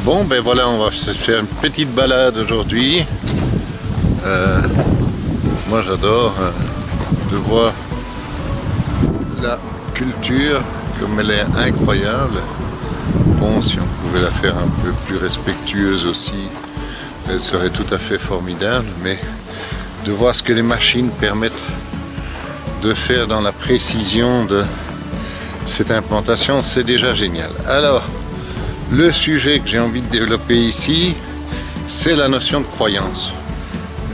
Bon, ben voilà, on va se faire une petite balade aujourd'hui. Moi j'adore de voir la culture comme elle est incroyable. Bon, si on pouvait la faire un peu plus respectueuse aussi, elle serait tout à fait formidable, mais de voir ce que les machines permettent de faire dans la précision de cette implantation, c'est déjà génial. Alors, le sujet que j'ai envie de développer ici, c'est la notion de croyance.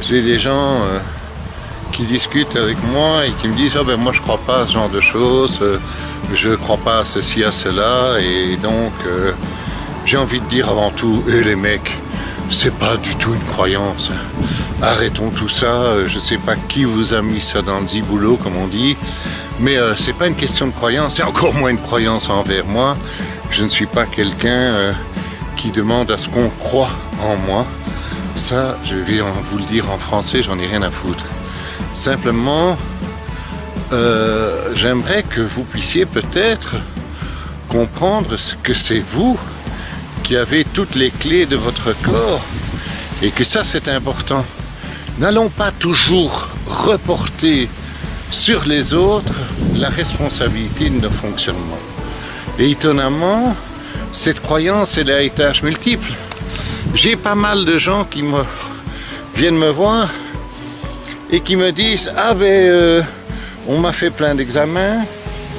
J'ai des gens qui discutent avec moi et qui me disent « Ah ben moi je crois pas à ce genre de choses, je crois pas à ceci, à cela » et donc j'ai envie de dire avant tout « les mecs, c'est pas du tout une croyance. Arrêtons tout ça, je sais pas qui vous a mis ça dans le ziboulot comme on dit, mais c'est pas une question de croyance, c'est encore moins une croyance envers moi. Je ne suis pas quelqu'un qui demande à ce qu'on croit en moi. Ça, je vais vous le dire en français, j'en ai rien à foutre. Simplement, j'aimerais que vous puissiez peut-être comprendre que c'est vous qui avez toutes les clés de votre corps et que ça, c'est important. N'allons pas toujours reporter sur les autres la responsabilité de nos fonctionnements. Et étonnamment, cette croyance, elle a étages multiples. J'ai pas mal de gens qui viennent me voir et qui me disent « Ah ben, on m'a fait plein d'examens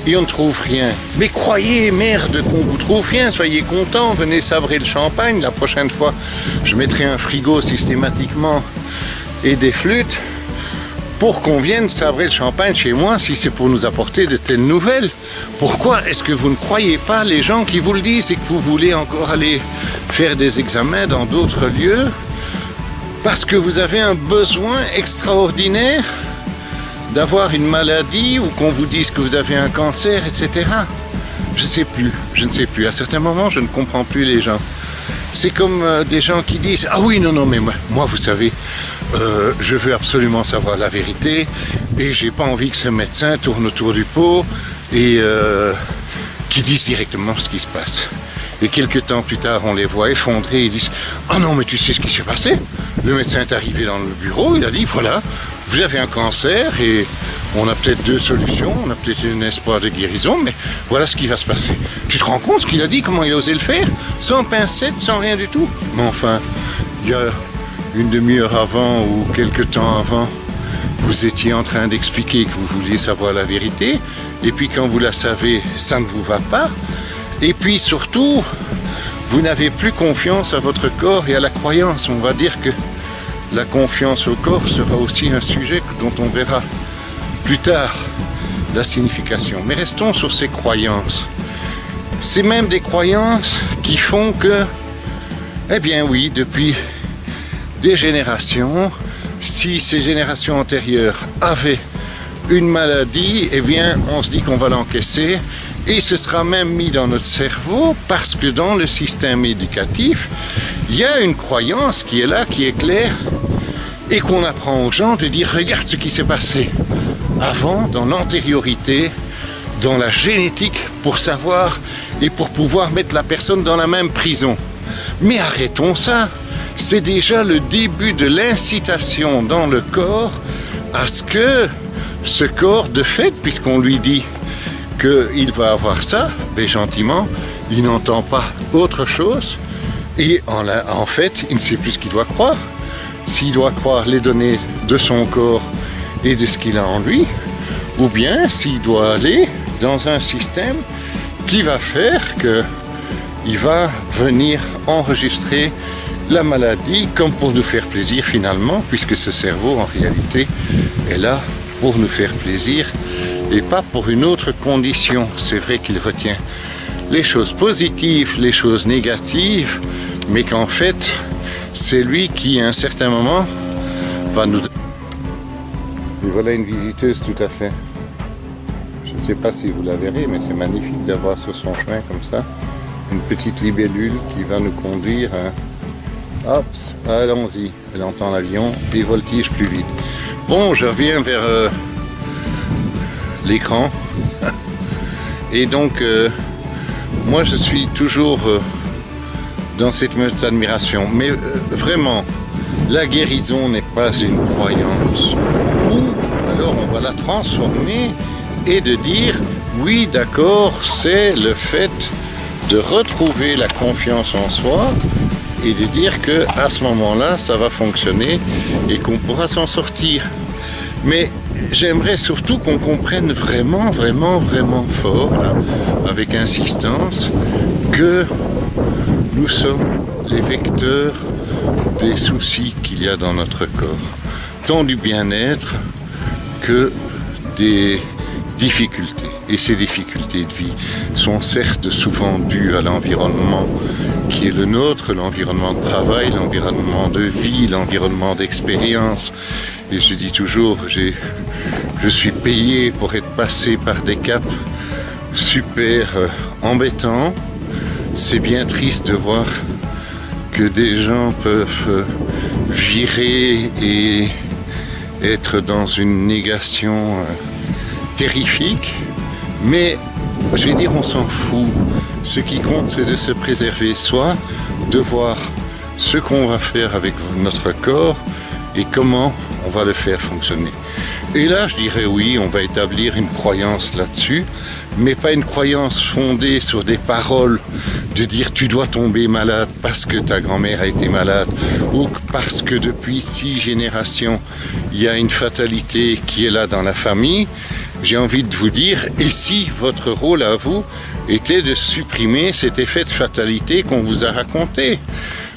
et on ne trouve rien. » Mais croyez, merde, qu'on vous trouve rien, soyez contents, venez sabrer le champagne. La prochaine fois, je mettrai un frigo systématiquement et des flûtes pour qu'on vienne sabrer le champagne chez moi si c'est pour nous apporter de telles nouvelles. Pourquoi est-ce que vous ne croyez pas les gens qui vous le disent et que vous voulez encore aller faire des examens dans d'autres lieux parce que vous avez un besoin extraordinaire d'avoir une maladie ou qu'on vous dise que vous avez un cancer, etc. Je ne sais plus. À certains moments, je ne comprends plus les gens. C'est comme des gens qui disent « Ah oui, non, mais moi vous savez, je veux absolument savoir la vérité et j'ai pas envie que ce médecin tourne autour du pot et qui dise directement ce qui se passe. » Et quelques temps plus tard, on les voit effondrés et ils disent « Ah non, mais tu sais ce qui s'est passé? Le médecin est arrivé dans le bureau, il a dit « Voilà, vous avez un cancer et on a peut-être 2 solutions, on a peut-être un espoir de guérison, mais voilà ce qui va se passer. » Tu te rends compte ce qu'il a dit, comment il a osé le faire? Sans pincette, sans rien du tout. Mais enfin, il y a une demi-heure avant ou quelques temps avant, vous étiez en train d'expliquer que vous vouliez savoir la vérité, et puis quand vous la savez, ça ne vous va pas. Et puis surtout, vous n'avez plus confiance à votre corps et à la croyance. On va dire que la confiance au corps sera aussi un sujet dont on verra plus tard la signification. Mais restons sur ces croyances. C'est même des croyances qui font que, eh bien oui, depuis des générations, si ces générations antérieures avaient une maladie, eh bien on se dit qu'on va l'encaisser et ce sera même mis dans notre cerveau parce que dans le système éducatif, il y a une croyance qui est là, qui est claire et qu'on apprend aux gens de dire regarde ce qui s'est passé avant, dans l'antériorité, dans la génétique pour savoir et pour pouvoir mettre la personne dans la même prison. Mais arrêtons ça. C'est déjà le début de l'incitation dans le corps à ce que ce corps, de fait, puisqu'on lui dit qu'il va avoir ça, mais gentiment, il n'entend pas autre chose et en fait, il ne sait plus ce qu'il doit croire. S'il doit croire les données de son corps et de ce qu'il a en lui, ou bien s'il doit aller dans un système qui va faire qu'il va venir enregistrer la maladie comme pour nous faire plaisir finalement, puisque ce cerveau en réalité est là pour nous faire plaisir et pas pour une autre condition. C'est vrai qu'il retient les choses positives, les choses négatives, mais qu'en fait c'est lui qui à un certain moment va nous... Et voilà une visiteuse tout à fait. Je ne sais pas si vous la verrez, mais c'est magnifique d'avoir sur son chemin comme ça une petite libellule qui va nous conduire à... Hop, allons-y. Elle entend l'avion et voltige plus vite. Bon, je reviens vers l'écran. Et donc, moi je suis toujours dans cette meute d'admiration. Mais vraiment, la guérison n'est pas une croyance. Ou alors on va la transformer et de dire, oui d'accord, c'est le fait de retrouver la confiance en soi et de dire que à ce moment-là, ça va fonctionner et qu'on pourra s'en sortir. Mais j'aimerais surtout qu'on comprenne vraiment, vraiment, vraiment fort, là, avec insistance, que nous sommes les vecteurs des soucis qu'il y a dans notre corps, tant du bien-être que des difficultés. Et ces difficultés de vie sont certes souvent dues à l'environnement qui est le nôtre, l'environnement de travail, l'environnement de vie, l'environnement d'expérience. Et je dis toujours, je suis payé pour être passé par des caps super embêtants. C'est bien triste de voir que des gens peuvent virer et être dans une négation terrifique, mais je vais dire on s'en fout. Ce qui compte c'est de se préserver soi, de voir ce qu'on va faire avec notre corps et comment on va le faire fonctionner. Et là je dirais oui, on va établir une croyance là-dessus, mais pas une croyance fondée sur des paroles de dire tu dois tomber malade parce que ta grand-mère a été malade ou parce que depuis 6 générations il y a une fatalité qui est là dans la famille. J'ai envie de vous dire, et si votre rôle à vous était de supprimer cet effet de fatalité qu'on vous a raconté?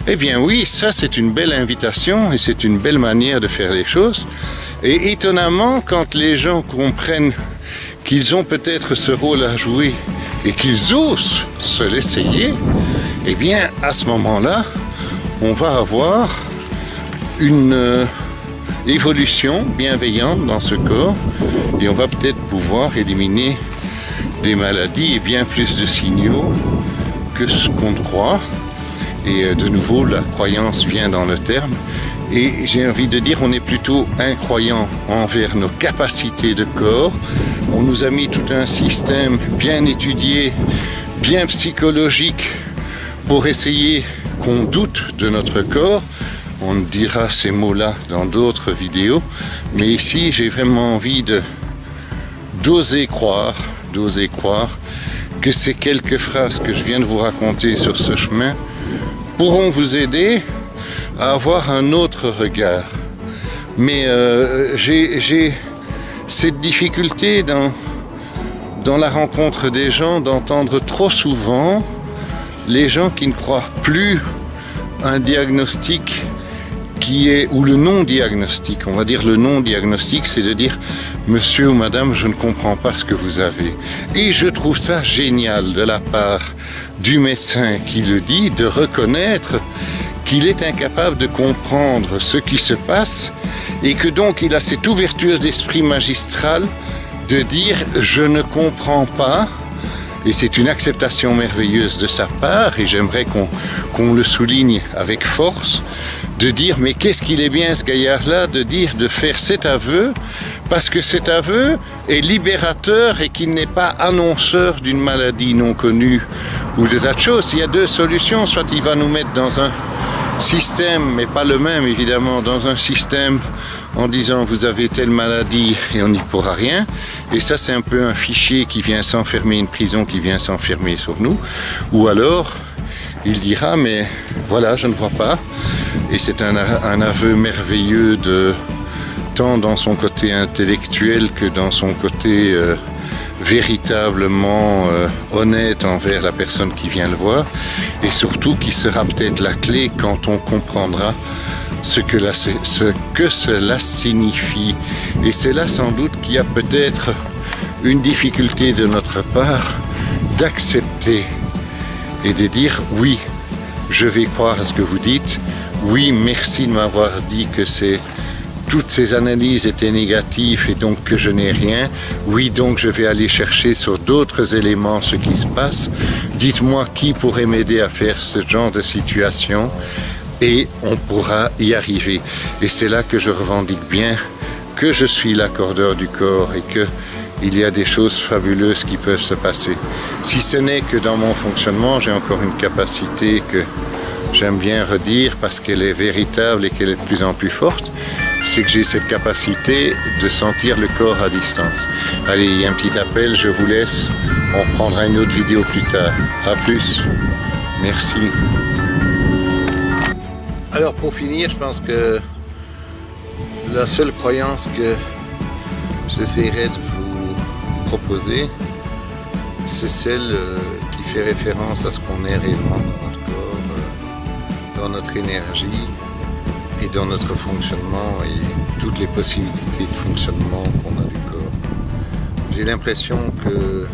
Eh bien oui, ça c'est une belle invitation et c'est une belle manière de faire les choses. Et étonnamment, quand les gens comprennent qu'ils ont peut-être ce rôle à jouer et qu'ils osent se l'essayer, eh bien à ce moment-là, on va avoir une évolution bienveillante dans ce corps et on va peut-être pouvoir éliminer des maladies et bien plus de signaux que ce qu'on croit. Et de nouveau, la croyance vient dans le terme. Et j'ai envie de dire, on est plutôt incroyant envers nos capacités de corps. On nous a mis tout un système bien étudié, bien psychologique, pour essayer qu'on doute de notre corps. On dira ces mots-là dans d'autres vidéos. Mais ici, j'ai vraiment envie d'oser croire que ces quelques phrases que je viens de vous raconter sur ce chemin pourront vous aider à avoir un autre regard. Mais j'ai cette difficulté dans la rencontre des gens d'entendre trop souvent les gens qui ne croient plus un diagnostic ou le non-diagnostic. On va dire le non-diagnostic, c'est de dire monsieur ou madame, je ne comprends pas ce que vous avez. Et je trouve ça génial de la part du médecin qui le dit, de reconnaître qu'il est incapable de comprendre ce qui se passe et que donc il a cette ouverture d'esprit magistrale de dire je ne comprends pas. Et c'est une acceptation merveilleuse de sa part et j'aimerais qu'on le souligne avec force, de dire mais qu'est-ce qu'il est bien ce gaillard-là de faire cet aveu, parce que cet aveu est libérateur et qu'il n'est pas annonceur d'une maladie non connue ou de tas de choses. Il y a deux solutions, soit il va nous mettre dans un système, mais pas le même évidemment, dans un système en disant vous avez telle maladie et on n'y pourra rien, et ça c'est un peu un fichier qui vient s'enfermer, une prison qui vient s'enfermer sur nous, ou alors il dira mais voilà je ne vois pas, et c'est un aveu merveilleux tant dans son côté intellectuel que dans son côté véritablement honnête envers la personne qui vient le voir, et surtout qui sera peut-être la clé quand on comprendra ce que cela signifie. Et c'est là sans doute qu'il y a peut-être une difficulté de notre part d'accepter et de dire oui, je vais croire à ce que vous dites, oui, merci de m'avoir dit que toutes ces analyses étaient négatives et donc que je n'ai rien. Oui, donc je vais aller chercher sur d'autres éléments ce qui se passe. Dites-moi qui pourrait m'aider à faire ce genre de situation et on pourra y arriver. Et c'est là que je revendique bien que je suis l'accordeur du corps et qu'il y a des choses fabuleuses qui peuvent se passer. Si ce n'est que dans mon fonctionnement, j'ai encore une capacité que j'aime bien redire parce qu'elle est véritable et qu'elle est de plus en plus forte, c'est que j'ai cette capacité de sentir le corps à distance. Allez, il y a un petit appel, je vous laisse. On reprendra une autre vidéo plus tard. À plus. Merci. Alors pour finir, je pense que la seule croyance que j'essaierai de vous proposer, c'est celle qui fait référence à ce qu'on est réellement dans notre corps, dans notre énergie et dans notre fonctionnement et toutes les possibilités de fonctionnement qu'on a du corps. J'ai l'impression que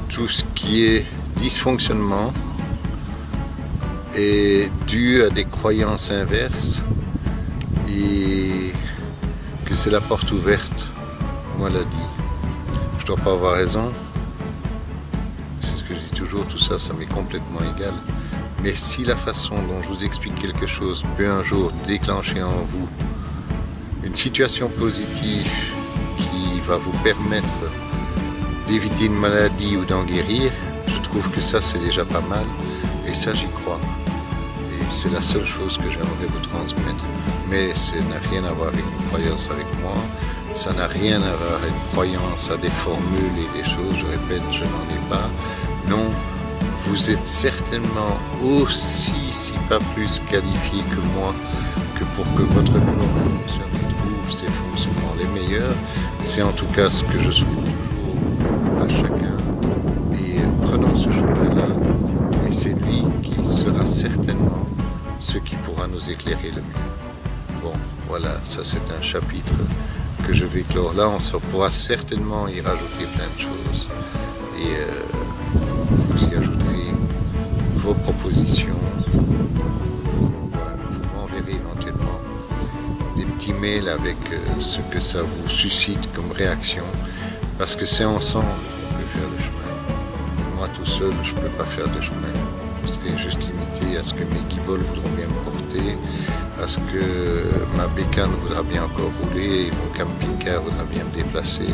tout ce qui est dysfonctionnement est dû à des croyances inverses et que c'est la porte ouverte, moi l'a dit. Je dois pas avoir raison, c'est ce que je dis toujours, tout ça, ça m'est complètement égal. Mais si la façon dont je vous explique quelque chose peut un jour déclencher en vous une situation positive qui va vous permettre d'éviter une maladie ou d'en guérir, je trouve que ça c'est déjà pas mal et ça j'y crois. Et c'est la seule chose que j'aimerais vous transmettre. Mais ça n'a rien à voir avec une croyance avec moi, ça n'a rien à voir avec une croyance à des formules et des choses, je répète, je n'en ai pas. Non, vous êtes certainement aussi, si pas plus qualifié que moi, que pour que votre corps fonctionne et trouve ses fonctionnements les meilleurs. C'est en tout cas ce que je souhaite toujours à chacun. Et prenons ce chemin-là, et c'est lui qui sera certainement ce qui pourra nous éclairer le mieux. Bon, voilà, ça c'est un chapitre que je vais clore. Là, on pourra certainement y rajouter plein de choses. Et vous y ajouterez vos propositions. Vous m'enverrez éventuellement des petits mails avec ce que ça vous suscite comme réaction. Parce que c'est ensemble qu'on peut faire le chemin. Moi tout seul, je ne peux pas faire de chemin. Je serai juste limité à ce que mes guiboles voudront bien me porter, à ce que ma bécane voudra bien encore rouler et mon camping-car voudra bien me déplacer.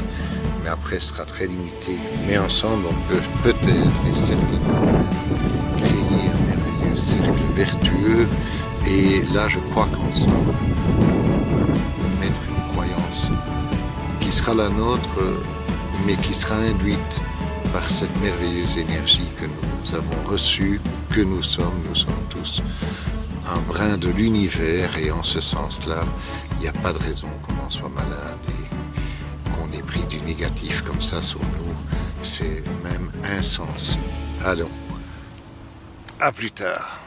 Mais après, ce sera très limité. Mais ensemble, on peut peut-être et certainement créer un merveilleux cercle vertueux. Et là, je crois qu'ensemble, on peut mettre une croyance qui sera la nôtre, mais qui sera induite par cette merveilleuse énergie que nous avons reçue, que nous sommes tous un brin de l'univers, et en ce sens-là, il n'y a pas de raison qu'on en soit malade et qu'on ait pris du négatif comme ça sur nous. C'est même insensé. Allons, à plus tard.